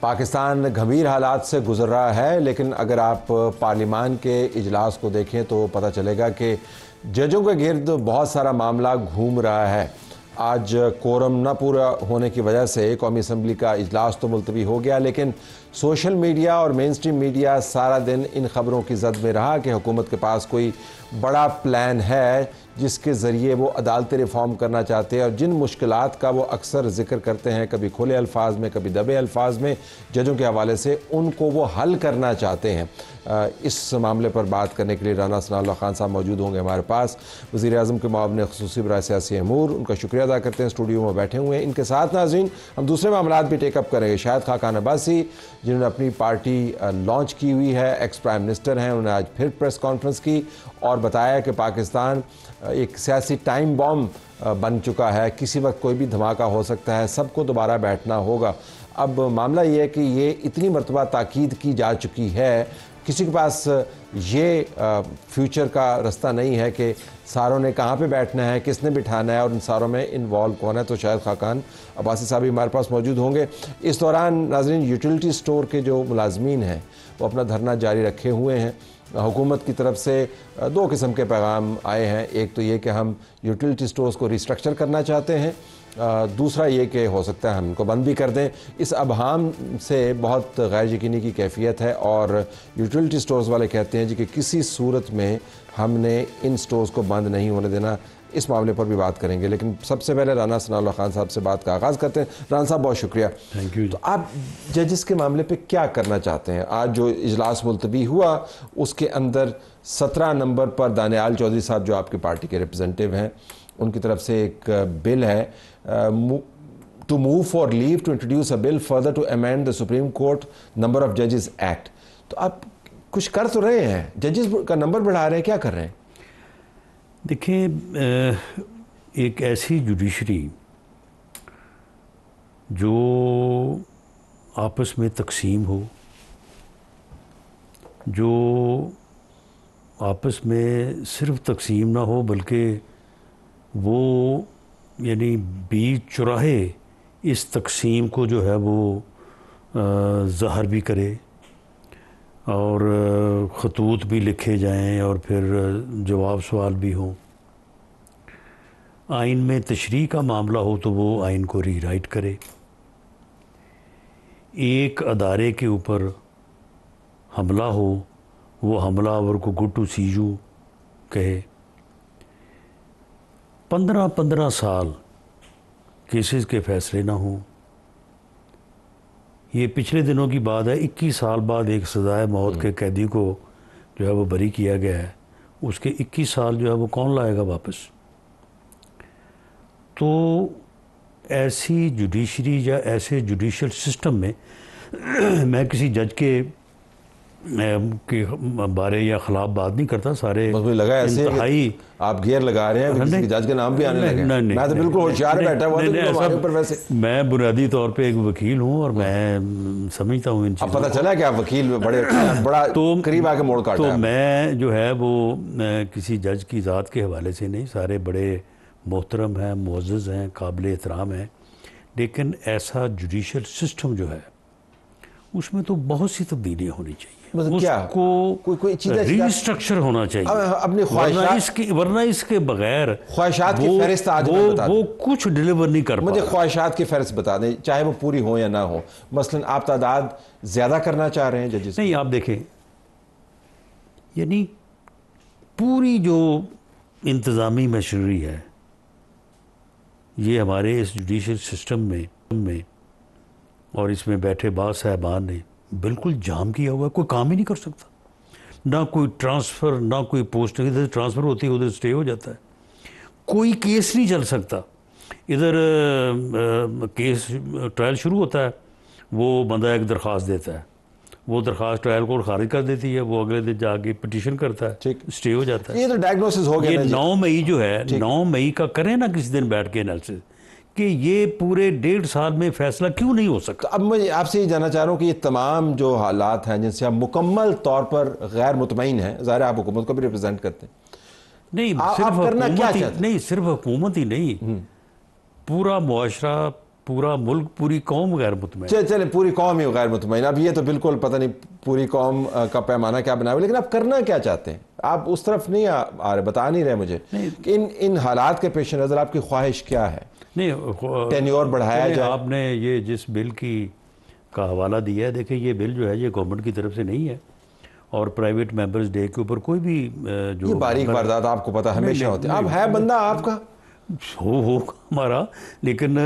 پاکستان گھمیر حالات سے گزر رہا ہے، لیکن اگر آپ پارلیمان کے اجلاس کو دیکھیں تو پتہ چلے گا کہ ججوں کے گرد بہت سارا معاملہ گھوم رہا ہے۔ آج کورم نہ پورا ہونے کی وجہ سے قومی اسمبلی کا اجلاس تو ملتوی ہو گیا، لیکن سوشل میڈیا اور مین سٹریم میڈیا سارا دن ان خبروں کی زد میں رہا کہ حکومت کے پاس کوئی بڑا پلان ہے جس کے ذریعے وہ عدالتی ریفارم کرنا چاہتے ہیں، اور جن مشکلات کا وہ اکثر ذکر کرتے ہیں، کبھی کھلے الفاظ میں کبھی دبے الفاظ میں ججوں کے حوالے سے، ان کو وہ حل کرنا چاہتے ہیں۔ اس معاملے پر بات کرنے کے لیے رانا ثناء اللہ خان صاحب موجود ہوں گے ہمارے پاس، وزیر اعظم کے معاون خصوصی برائے سیاسی امور، ان کا شکریہ ادا کرتے ہیں، اسٹوڈیو میں بیٹھے ہوئے ہیں۔ ان کے ساتھ ناظرین ہم دوسرے معاملات بھی ٹیک اپ کریں گے۔ شاہد خاقان عباسی جنہوں نے اپنی پارٹی لانچ کی ہوئی ہے، ایکس پرائم منسٹر ہیں، انہوں نے آج پھر پریس کانفرنس کی اور بتایا کہ پاکستان ایک سیاسی ٹائم بام بن چکا ہے، کسی وقت کوئی بھی دھماکہ ہو سکتا ہے، سب کو دوبارہ بیٹھنا ہوگا۔ اب معاملہ یہ ہے کہ یہ اتنی مرتبہ تاکید کی جا چکی ہے، کسی کے پاس یہ فیوچر کا رستہ نہیں ہے کہ ساروں نے کہاں پہ بیٹھنا ہے، کس نے بٹھانا ہے اور ان ساروں میں انوالو کون ہے۔ تو شاہد خاقان عباسی صاحب ہمارے پاس موجود ہوں گے۔ اس دوران ناظرین یوٹیلٹی سٹور کے جو ملازمین ہیں وہ اپنا دھرنا جاری رکھے ہوئے ہیں۔ حکومت کی طرف سے دو قسم کے پیغام آئے ہیں، ایک تو یہ کہ ہم یوٹیلٹی سٹورز کو ریسٹرکچر کرنا چاہتے ہیں، دوسرا یہ کہ ہو سکتا ہے ہم ان کو بند بھی کر دیں۔ اس ابہام سے بہت غیر یقینی کی کیفیت ہے، اور یوٹیلٹی سٹورز والے کہتے ہیں جی کہ کسی صورت میں ہم نے ان سٹورز کو بند نہیں ہونے دینا۔ اس معاملے پر بھی بات کریں گے، لیکن سب سے پہلے رانا ثناء اللہ خان صاحب سے بات کا آغاز کرتے ہیں۔ رانا صاحب بہت شکریہ۔ Thank you. تو آپ ججز کے معاملے پہ کیا کرنا چاہتے ہیں؟ آج جو اجلاس ملتوی ہوا اس کے اندر 17 نمبر پر دانیال چودھری صاحب جو آپ کی پارٹی کے ریپرزینٹیو ہیں، ان کی طرف سے ایک بل ہے to move for leave to introduce a bill further to amend the Supreme Court number of judges act۔ تو آپ کچھ کر تو رہے ہیں، ججز کا نمبر بڑھا رہے ہیں، کیا کر رہے ہیں؟ دیکھیں، ایک ایسی جوڈیشری جو آپس میں تقسیم ہو، جو آپس میں صرف تقسیم نہ ہو بلکہ وہ یعنی بیچ چراہے اس تقسیم کو جو ہے وہ ظاہر بھی کرے، اور خطوط بھی لکھے جائیں اور پھر جواب سوال بھی ہوں۔ آئین میں تشریح کا معاملہ ہو تو وہ آئین کو ری رائٹ کرے، ایک ادارے کے اوپر حملہ ہو وہ حملہ آور کو گڈ ٹو سی یو کہے۔ 15 سال کیسز کے فیصلے نہ ہوں۔ یہ پچھلے دنوں کی بات ہے، 21 سال بعد ایک سزائے موت کے قیدی کو جو ہے وہ بری کیا گیا ہے، اس کے 21 سال جو ہے وہ کون لائے گا واپس؟ تو ایسی جوڈیشری یا ایسے جوڈیشل سسٹم میں میں کسی جج کے بارے یا خلاف بات نہیں کرتا، سارے لگا ایسے انتہائی آپ گیئر لگا رہے ہیں، کسی جج کے نام بھی آنے لگے۔ میں تو بالکل ہوشیار بیٹھا ہوا تھا۔ میں بنیادی طور پہ ایک وکیل ہوں اور میں سمجھتا ہوں ان چیزوں۔ اب پتہ چلا کہ آپ وکیل بڑا قریب آ کے موڑ کاٹا ہے۔ تو میں جو ہے وہ کسی جج کی ذات کے حوالے سے نہیں، سارے بڑے محترم ہیں، معزز ہیں، قابل احترام ہیں، لیکن ایسا جوڈیشل سسٹم جو ہے اس میں تو بہت سی تبدیلیاں ہونی چاہیے، اس کو ری اسٹرکچر ہونا چاہیے، اپنی خواہشات ورنہ اس کے بغیر خواہشات کی فہرست آج میں بتا دیں، وہ کچھ ڈیلیور نہیں کر پاتا۔ مجھے خواہشات کی فہرست بتا دیں، چاہے وہ پوری ہو یا نہ ہو۔ مثلا آپ تعداد زیادہ کرنا چاہ رہے ہیں ججز؟ نہیں، آپ دیکھیں، یعنی پوری جو انتظامی مشینری ہے یہ ہمارے اس جوڈیشل سسٹم میں اور اس میں بیٹھے بعض صاحبان نے بالکل جام کیا ہوا ہے، کوئی کام ہی نہیں کر سکتا، نہ کوئی ٹرانسفر، نہ کوئی پوسٹ، ادھر ٹرانسفر ہوتی ہے ادھر سٹے ہو جاتا ہے، کوئی کیس نہیں چل سکتا، ادھر کیس ٹرائل شروع ہوتا ہے، وہ بندہ ایک درخواست دیتا ہے، وہ درخواست ٹرائل کورٹ خارج کر دیتی ہے، وہ اگلے دن جا کے پٹیشن کرتا ہے، سٹے ہو جاتا ہے۔ یہ تو ڈائگنوسس ہو گیا۔ یہ 9 مئی جو ہے، 9 مئی کا کریں نا کسی دن بیٹھ کے انالیسس کہ یہ پورے 1.5 سال میں فیصلہ کیوں نہیں ہو سکتا۔ اب میں آپ سے یہ جاننا چاہ رہا ہوں کہ یہ تمام جو حالات ہیں جن سے آپ مکمل طور پر غیر مطمئن ہیں، ظاہر آپ حکومت کو بھی ریپرزینٹ کرتے ہیں، نہیں صرف حکومت ہی نہیں، پورا معاشرہ پورا ملک پوری قوم غیر مطمئن. چلیں پوری قوم ہی غیر مطمئن. اب یہ تو بالکل پتہ نہیں پوری قوم کا پیمانہ کیا بنا ہوا، لیکن آپ کرنا کیا چاہتے ہیں؟ آپ اس طرف نہیں آ رہے، بتا نہیں رہے مجھے کہ ان حالات کے پیش نظر آپ کی خواہش کیا ہے؟ نہیں، ٹینیور بڑھایا جائے. آپ نے یہ جس بل کا حوالہ دیا ہے، دیکھیں یہ بل جو ہے یہ گورنمنٹ کی طرف سے نہیں ہے، اور پرائیویٹ ممبرز ڈے کے اوپر کوئی بھی جو یہ باریک واردات آپ کو پتہ ہمیشہ ہوتی ہے. اب ہے بندہ آپ کا ہو ہمارا، لیکن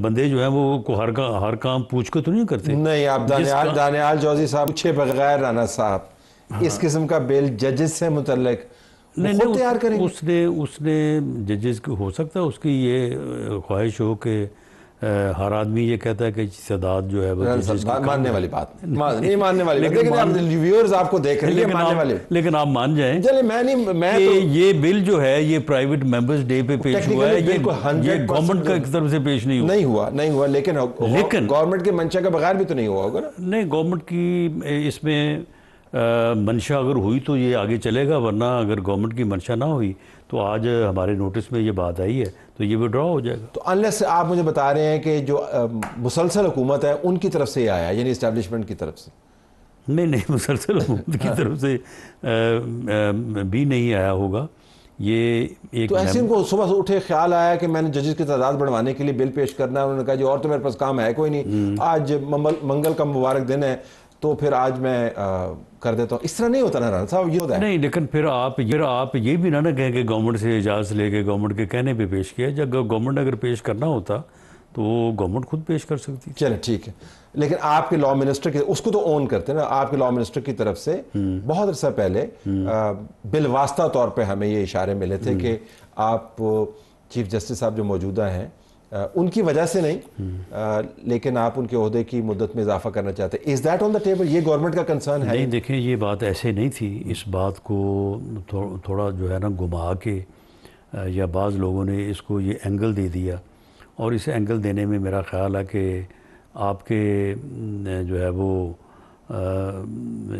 بندے جو ہیں وہ ہر کام پوچھ کے تو نہیں کرتے. نہیں. آپ دانیال جوزی صاحب پوچھے بغیر رانا صاحب اس قسم کا بل ججز سے متعلق خود تیار کریں گے؟ اس نے ججز کو ہو سکتا ہے اس کی یہ خواہش ہو کہ ہر آدمی یہ کہتا ہے کہ استعداد جو ہے وہ ماننے والی بات نہیں ماننے والی بات، لیکن ویورز آپ کو دیکھ رہے ہیں ماننے والے. لیکن آپ مان جائیں میں یہ بل جو ہے یہ پرائیویٹ ممبرز ڈے پہ پیش ہوا ہے، یہ گورنمنٹ کی طرف سے پیش نہیں ہوا لیکن گورنمنٹ کے منشا کے بغیر بھی تو نہیں ہوا ہوگا نا. نہیں، گورنمنٹ کی اس میں منشا اگر ہوئی تو یہ آگے چلے گا، ورنہ اگر گورنمنٹ کی منشا نہ ہوئی تو آج ہمارے نوٹس میں یہ بات آئی ہے تو یہ وڈرا ہو جائے گا. تو انلیس آپ مجھے بتا رہے ہیں کہ جو مسلسل حکومت ہے ان کی طرف سے یہ آیا، یعنی اسٹیبلشمنٹ کی طرف سے؟ نہیں، مسلسل حکومت کی طرف سے بھی نہیں آیا ہوگا. یہ ایک تو ایسے ان کو صبح سے اٹھے خیال آیا کہ میں نے ججز کی تعداد بڑھوانے کے لیے بل پیش کرنا ہے، انہوں نے کہا جی اور تو میرے پاس کام ہے کوئی نہیں، آج منگل کا مبارک دن ہے تو پھر آج میں کر دیتا ہوں. اس طرح نہیں ہوتا نا رانا صاحب، یہ ہوتا ہے. نہیں، لیکن پھر آپ یہ بھی نہ کہیں کہ گورنمنٹ سے اجازت لے کے گورنمنٹ کے کہنے پہ پیش کیا. جب گورنمنٹ اگر پیش کرنا ہوتا تو وہ گورنمنٹ خود پیش کر سکتی. چلیں ٹھیک ہے، لیکن آپ کے لا منسٹر کی اس کو تو اون کرتے ہیں نا، آپ کے لا منسٹر کی طرف سے بہت عرصہ پہلے بالواسطہ طور پہ ہمیں یہ اشارے ملے تھے کہ آپ چیف جسٹس صاحب جو موجودہ ہیں ان کی وجہ سے نہیں لیکن آپ ان کے عہدے کی مدت میں اضافہ کرنا چاہتے ہیں. Is that on the table? یہ گورنمنٹ کا کنسرن ہے؟ نہیں، دیکھیں یہ بات ایسے نہیں تھی. اس بات کو تھوڑا جو ہے نا گھما کے یا بعض لوگوں نے اس کو یہ اینگل دے دیا، اور اس اینگل دینے میں میرا خیال ہے کہ آپ کے جو ہے وہ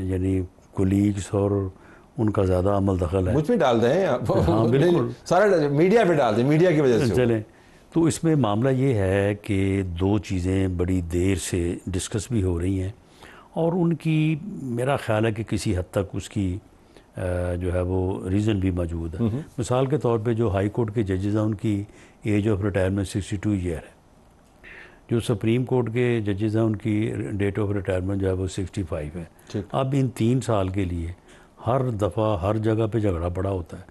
یعنی کولیگس اور ان کا زیادہ عمل دخل ہے. مجھ پہ ڈال دیں. ہاں بالکل، سارا میڈیا پہ ڈال دیں، میڈیا کی وجہ سے. چلیں، تو اس میں معاملہ یہ ہے کہ دو چیزیں بڑی دیر سے ڈسکس بھی ہو رہی ہیں، اور ان کی میرا خیال ہے کہ کسی حد تک اس کی جو ہے وہ ریزن بھی موجود ہے. مثال کے طور پہ جو ہائی کورٹ کے ججز ہیں ان کی ایج آف ریٹائرمنٹ 62 ایئر ہے. جو سپریم کورٹ کے ججز ہیں ان کی ڈیٹ آف ریٹائرمنٹ جو ہے وہ 65 ہے. اب ان 3 سال کے لیے ہر دفعہ ہر جگہ پہ جھگڑا پڑا ہوتا ہے.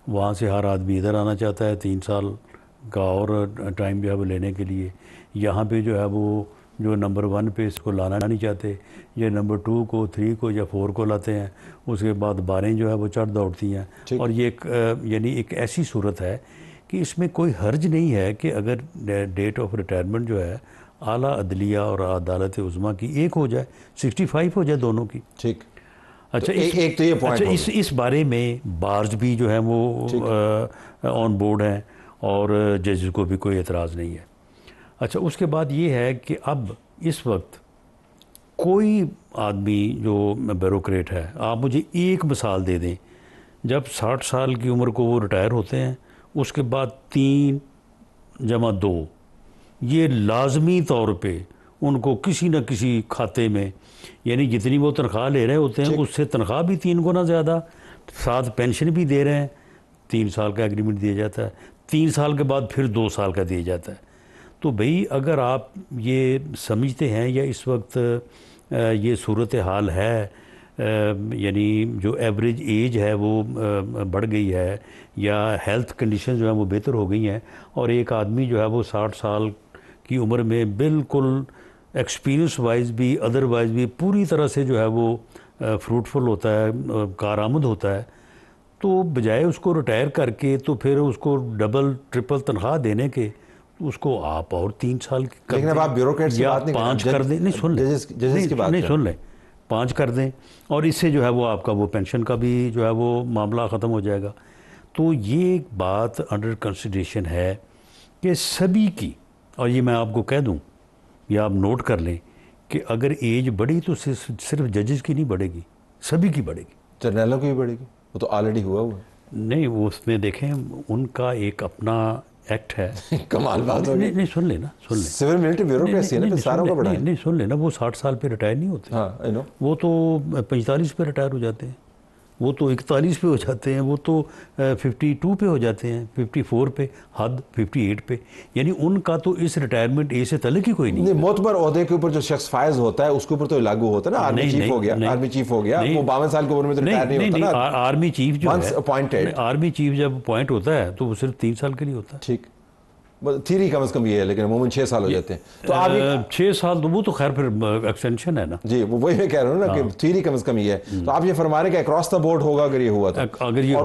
وہاں سے ہر آدمی ادھر آنا چاہتا ہے 3 سال کا اور ٹائم جو ہے وہ لینے کے لیے. یہاں پہ جو ہے وہ جو نمبر 1 پہ اس کو لانا نہیں چاہتے، یہ نمبر 2 کو 3 کو یا 4 کو لاتے ہیں. اس کے بعد باریں جو ہے وہ چڑھ دوڑتی ہیں. اور یہ یعنی ایک ایسی صورت ہے کہ اس میں کوئی حرج نہیں ہے کہ اگر ڈیٹ آف ریٹائرمنٹ جو ہے اعلیٰ عدلیہ اور عدالت عظمیٰ کی ایک ہو جائے، 65 ہو جائے دونوں کی. ٹھیک. اچھا، ایک تو یہ پوائنٹ. اچھا، اس بارے میں بارز بھی جو ہیں وہ آن بورڈ ہیں اور ججز کو بھی کوئی اعتراض نہیں ہے. اچھا، اس کے بعد یہ ہے کہ اب اس وقت کوئی آدمی جو بیوروکریٹ ہے، آپ مجھے ایک مثال دے دیں، جب 60 سال کی عمر کو وہ ریٹائر ہوتے ہیں اس کے بعد 3 × 2 یہ لازمی طور پہ ان کو کسی نہ کسی کھاتے میں، یعنی جتنی وہ تنخواہ لے رہے ہوتے ہیں اس سے تنخواہ بھی 3 گنا زیادہ، ساتھ پینشن بھی دے رہے ہیں. 3 سال کا ایگریمنٹ دیا جاتا ہے، 3 سال کے بعد پھر 2 سال کا دیا جاتا ہے. تو بھئی اگر آپ یہ سمجھتے ہیں یا اس وقت یہ صورتحال ہے، یعنی جو ایوریج ایج ہے وہ بڑھ گئی ہے یا ہیلتھ کنڈیشن جو ہے وہ بہتر ہو گئی ہیں، اور ایک آدمی جو ہے وہ 60 سال کی عمر میں بالکل ایکسپیرینس وائز بھی ادر وائز بھی پوری طرح سے جو ہے وہ فروٹفل ہوتا ہے، کارآمد ہوتا ہے، تو بجائے اس کو ریٹائر کر کے تو پھر اس کو ڈبل ٹرپل تنخواہ دینے کے اس کو آپ اور 3 سال کی لیکن اب آپ بیوروکریٹ سے بات نہیں 5 کر دیں. نہیں، سن لیں، نہیں سن لیں، 5 کر دیں، اور اس سے جو ہے وہ آپ کا وہ پینشن کا بھی جو ہے وہ معاملہ ختم ہو جائے گا. تو یہ بات انڈر کنسیڈریشن ہے کہ سبھی کی، اور یہ میں آپ کو کہہ دوں یا آپ نوٹ کر لیں کہ اگر ایج بڑھی تو صرف ججز کی نہیں بڑھے گی، سبھی کی بڑھے گی. جرنیلوں کی بھی بڑھے گی، وہ تو آلریڈی ہوا ہے. نہیں، وہ اس میں دیکھیں ان کا ایک اپنا ایکٹ ہے. کمال بات ہوگی. نہیں سن لینا, سن لیں. سول ملٹری بیوروکریسی ہے نا, پھر ساروں کا بڑا ہے. نہیں سن لینا, وہ 60 سال پہ ریٹائر نہیں ہوتے. ہاں آئی نو. وہ تو 45 پہ ریٹائر ہو جاتے ہیں, وہ تو 41 پہ ہو جاتے ہیں, وہ تو 52 پہ ہو جاتے ہیں, 54 پہ, حد 58 پہ. یعنی ان کا تو اس ریٹائرمنٹ ایج سے تعلق ہی کوئی نہیں. معتبر عہدے کے اوپر جو شخص فائز ہوتا ہے اس کے اوپر تو لاگو ہوتا ہے نا. آرمی چیف ہو گیا, آرمی چیف ہو گیا, وہ 52 سال کی عمر میں تو ریٹائر نہیں ہوتا نا. آرمی چیف جو ہے, آرمی چیف جب اپوائنٹ ہوتا ہے تو وہ صرف 3 سال کے لیے ہوتا ہے. ٹھیک, تھیری کم از کم یہ ہے, لیکن عموماً 6 سال ہو جاتے ہیں. تو آپ 6 سال تو وہ تو خیر پھر ایکسٹینشن ہے نا. جی وہی میں کہہ رہا ہوں نا کہ تھیری کم از کم یہ ہے. تو آپ یہ فرما رہے ہیں کہ اکراس دا بورڈ ہوگا اگر یہ ہوا تو. اگر یہ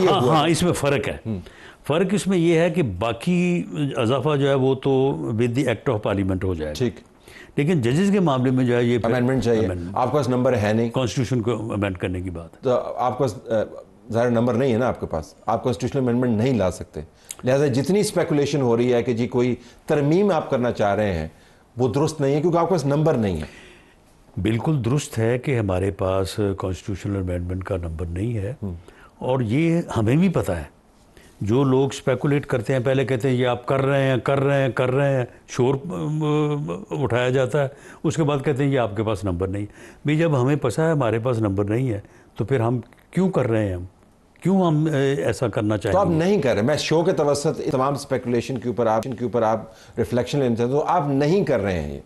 ہوا, ہاں اس میں فرق ہے. فرق اس میں یہ ہے کہ باقی اضافہ جو ہے وہ تو with the act of parliament ہو جائے گا. ٹھیک, لیکن ججز کے معاملے میں جو ہے یہ امینڈمنٹ چاہیے. آپ کے پاس نمبر ہے نہیں, کانسٹیٹیوشن کو امینڈ کرنے کی بات. تو آپ کا ظاہر نمبر نہیں ہے نا آپ کے پاس, آپ کانسٹیٹیوشنل امینڈمنٹ نہیں لا سکتے. لہٰذا جتنی اسپیکولیشن ہو رہی ہے کہ جی کوئی ترمیم آپ کرنا چاہ رہے ہیں وہ درست نہیں ہے, کیونکہ آپ کے پاس نمبر نہیں ہے. بالکل درست ہے کہ ہمارے پاس کانسٹیٹیوشنل امینڈمنٹ کا نمبر نہیں ہے, اور یہ ہمیں بھی پتہ ہے. جو لوگ اسپیکولیٹ کرتے ہیں, پہلے کہتے ہیں یہ آپ کر رہے ہیں, شور اٹھایا جاتا ہے, اس کے بعد کہتے ہیں یہ آپ کے پاس نمبر نہیں. بھئی جب ہمیں پتہ ہے ہمارے پاس نمبر نہیں ہے تو پھر ہم کیوں کر رہے ہیں, کیوں ہم ایسا کرنا چاہیں گے؟ تو آپ نہیں کر رہے. میں شو کے توسط تمام اسپیکولیشن کے اوپر آپ ریفلیکشن لینا چاہتے ہیں, تو آپ نہیں کر رہے ہیں.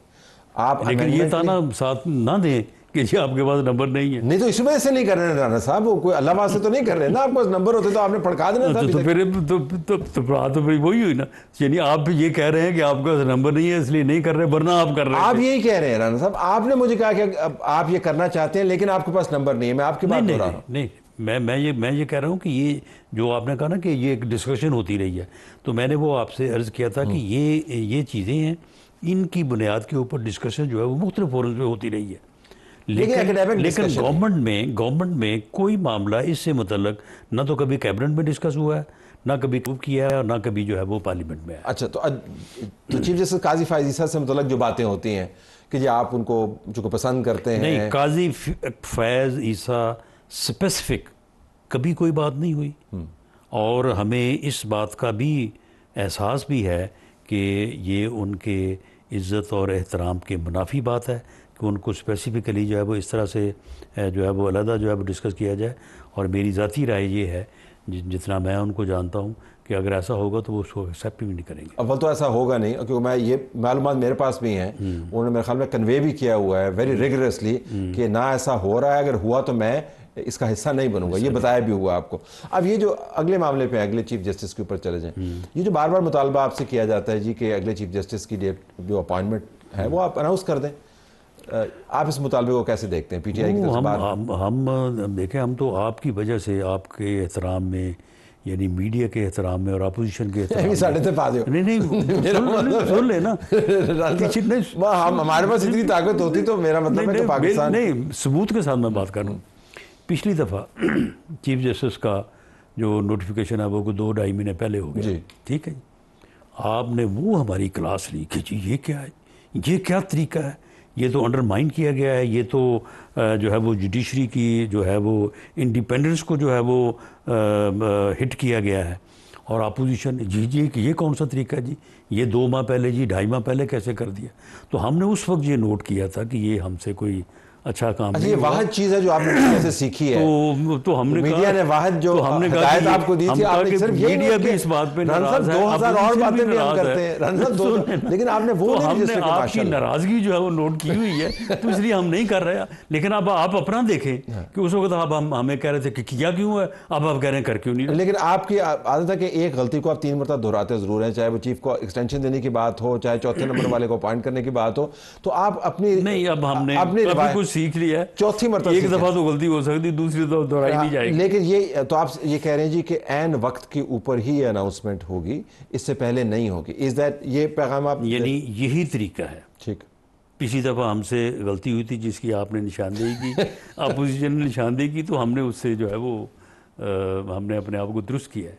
آپ لیکن یہ تانا ساتھ نہ دیں کہ جی آپ کے پاس نمبر نہیں ہے. نہیں تو اس وجہ سے نہیں کر رہے ہیں رانا صاحب, وہ کوئی اللہ واسطے تو نہیں کر رہے نا. آپ کے پاس نمبر ہوتے تو آپ نے پڑکا دینا تھا. تو پھر وہی ہوئی نا, یعنی آپ یہ کہہ رہے ہیں کہ آپ کا نمبر نہیں ہے اس لیے نہیں کر رہے, ورنہ آپ کر رہے ہیں. آپ یہی کہہ رہے ہیں رانا صاحب. آپ نے مجھے کہا کہ آپ یہ کرنا چاہتے ہیں لیکن آپ کے پاس نمبر نہیں ہے. میں آپ کی بات ہو رہا ہوں. نہیں, میں یہ کہہ رہا ہوں کہ یہ جو آپ نے کہا نا کہ یہ ایک ڈسکشن ہوتی رہی ہے, تو میں نے وہ آپ سے عرض کیا تھا کہ یہ چیزیں ہیں, ان کی بنیاد کے اوپر ڈسکشن جو ہے وہ مختلف فورمز پہ ہوتی رہی ہے. لیکن گورنمنٹ میں کوئی معاملہ اس سے متعلق نہ تو کبھی کیبنٹ میں ڈسکس ہوا ہے, نہ کبھی کیا ہے, اور نہ کبھی جو ہے وہ پارلیمنٹ میں ہے. اچھا, تو چیف جسٹس قاضی فائز عیسیٰ سے متعلق جو باتیں ہوتی ہیں کہ جی آپ ان کو جو پسند کرتے ہیں. نہیں, قاضی فائز عیسیٰ اسپیسیفک کبھی کوئی بات نہیں ہوئی, اور ہمیں اس بات کا بھی احساس بھی ہے کہ یہ ان کے عزت اور احترام کے منافی بات ہے کہ ان کو اسپیسیفکلی جو ہے وہ اس طرح سے جو ہے وہ علیحدہ جو ہے وہ ڈسکس کیا جائے. اور میری ذاتی رائے یہ ہے, جتنا میں ان کو جانتا ہوں, کہ اگر ایسا ہوگا تو وہ اس کو ایکسیپٹ بھی نہیں کریں گے. اول تو ایسا ہوگا نہیں, کیونکہ میں یہ معلومات میرے پاس بھی ہیں, انہوں نے میرے خیال میں کنوے بھی کیا ہوا ہے ویری ریگریسلی کہ نہ ایسا ہو رہا ہے, اگر ہوا تو میں اس کا حصہ نہیں بنوں گا. یہ بتایا بھی ہوا آپ کو. اب یہ جو اگلے معاملے پہ اگلے چیف جسٹس کے اوپر چلے جائیں, یہ جو بار بار مطالبہ آپ سے کیا جاتا ہے جی کہ اگلے چیف جسٹس کی ڈیٹ جو اپائنٹمنٹ ہے وہ آپ اناؤنس کر دیں, آپ اس مطالبے کو کیسے دیکھتے ہیں؟ پی ٹی آئی کی طرف ہم دیکھیں, ہم تو آپ کی وجہ سے آپ کے احترام میں, یعنی میڈیا کے احترام میں اور اپوزیشن کے احترام میں, نہیں سن لے نا, ہمارے پاس اتنی طاقت ہوتی تو میرا مطلب ہے کہ پاکستان, نہیں ثبوت کے ساتھ میں بات کر رہا ہوں. پچھلی دفعہ چیف جسٹس کا جو نوٹیفیکیشن ہے وہ 2-2.5 مہینے پہلے ہو گیا, ٹھیک ہے, آپ نے وہ ہماری کلاس لی کہ جی یہ کیا ہے, یہ کیا طریقہ ہے, یہ تو انڈرمائن کیا گیا ہے, یہ تو جو ہے وہ جوڈیشری کی جو ہے وہ انڈیپینڈنس کو جو ہے وہ ہٹ کیا گیا ہے. اور اپوزیشن جی کہ یہ کون سا طریقہ ہے جی, یہ 2 ماہ پہلے, جی 2.5 ماہ پہلے کیسے کر دیا. تو ہم نے اس وقت یہ نوٹ کیا تھا کہ یہ ہم سے کوئی اچھا کام نہیں. یہ واحد چیز ہے جو آپ نے میڈیا سے سیکھی ہے. تو ہم نے میڈیا نے واحد جو ہدایت آپ کو دی تھی, آپ نے صرف یہی میڈیا بھی اس بات پہ ناراض ہے, 2000 اور باتیں بھی ہم کرتے ہیں, لیکن آپ نے وہ نہیں جس آپ کی ناراضگی جو ہے وہ نوٹ کی ہوئی ہے, تو اس لیے ہم نہیں کر رہے. لیکن اب آپ اپنا دیکھیں کہ اس وقت آپ ہمیں کہہ رہے تھے کہ کیا کیوں ہے, اب آپ کہہ رہے ہیں کر کیوں نہیں. لیکن آپ کی عادت ہے کہ ایک غلطی کو آپ 3 مرتبہ دہراتے ضرور ہیں, چاہے وہ چیف کو ایکسٹینشن دینے کی بات ہو, چاہے چوتھے نمبر والے کو اپوائنٹ کرنے کی بات ہو, تو آپ اپنی نہیں, اب ہم نے کچھ سیکھ لیا ہے. ایک دفعہ تو غلطی ہو سکتی, دوسری دفعہ دہرائی نہیں جائے گی. لیکن یہ تو آپ یہ کہہ رہے ہیں جی کہ عین وقت کے اوپر ہی اناؤنسمنٹ ہوگی, اس سے پہلے نہیں ہوگی. از دیٹ یہ پیغام آپ, یعنی یہی طریقہ ہے. ٹھیک, پچھلی دفعہ ہم سے غلطی ہوئی تھی جس کی آپ نے نشاندہی کی, اپوزیشن نے نشاندہی کی, تو ہم نے اس سے جو ہے وہ ہم نے اپنے آپ کو درست کیا ہے.